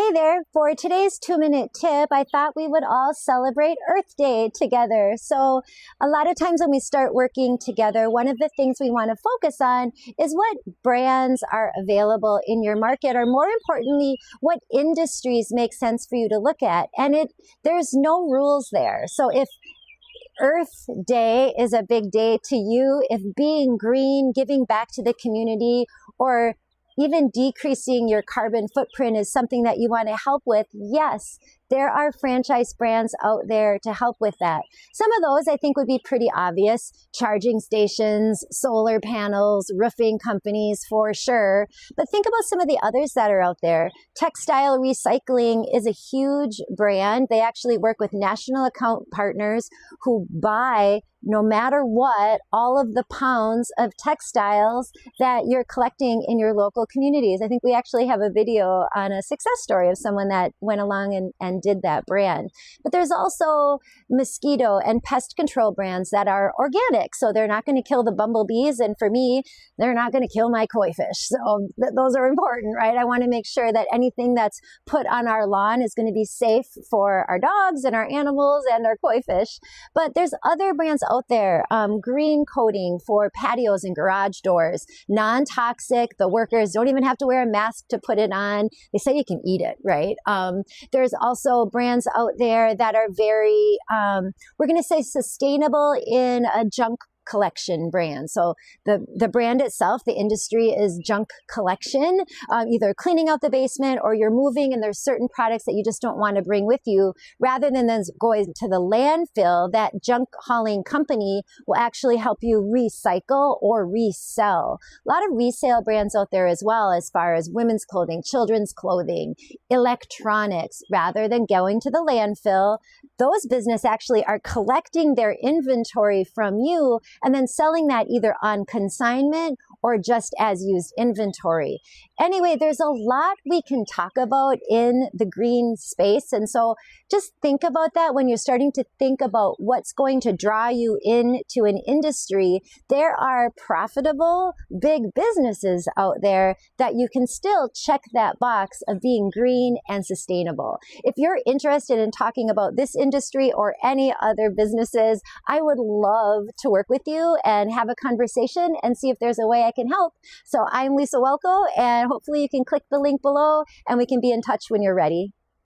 Hey there, for today's 2-minute tip, I thought we would all celebrate Earth Day together. So a lot of times when we start working together, one of the things we want to focus on is what brands are available in your market, or more importantly, what industries make sense for you to look at. And there's no rules there. So if Earth Day is a big day to you, if being green, giving back to the community, or even decreasing your carbon footprint is something that you want to help with, yes, there are franchise brands out there to help with that. Some of those I think would be pretty obvious: charging stations, solar panels, roofing companies for sure. But think about some of the others that are out there. Textile recycling is a huge brand. They actually work with national account partners who buy, no matter what, all of the pounds of textiles that you're collecting in your local communities. I think we actually have a video on a success story of someone that went along and did that brand. But there's also mosquito and pest control brands that are organic. So they're not going to kill the bumblebees. And for me, they're not going to kill my koi fish. So those are important, right? I want to make sure that anything that's put on our lawn is going to be safe for our dogs and our animals and our koi fish. But there's other brands out there, green coating for patios and garage doors, non-toxic. The workers don't even have to wear a mask to put it on. They say you can eat it, right? There's also brands out there that are very, we're going to say sustainable in a junk collection brand. So the brand itself, the industry is junk collection, either cleaning out the basement or you're moving and there's certain products that you just don't want to bring with you. Rather than then going to the landfill, that junk hauling company will actually help you recycle or resell. A lot of resale brands out there as well, as far as women's clothing, children's clothing, electronics. Rather than going to the landfill, those businesses actually are collecting their inventory from you and then selling that either on consignment or just as used inventory. Anyway, there's a lot we can talk about in the green space. And so just think about that when you're starting to think about what's going to draw you into an industry. There are profitable, big businesses out there that you can still check that box of being green and sustainable. If you're interested in talking about this industry or any other businesses, I would love to work with you and have a conversation and see if there's a way I can help. So I'm Lisa Welko, and hopefully you can click the link below and we can be in touch when you're ready.